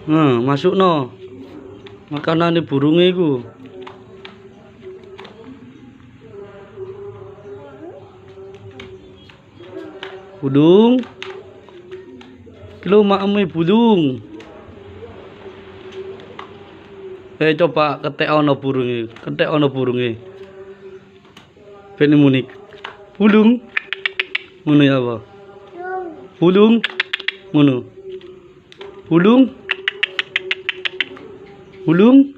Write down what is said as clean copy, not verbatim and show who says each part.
Speaker 1: Masuk no. Makanan di burungnya iku. Budung. Kilo makame budung. Coba ketek ono burunge. Ketek ono burunge. Ben muni. Budung. Ngono ya apa? Budung. Ngono. Budung. Bulung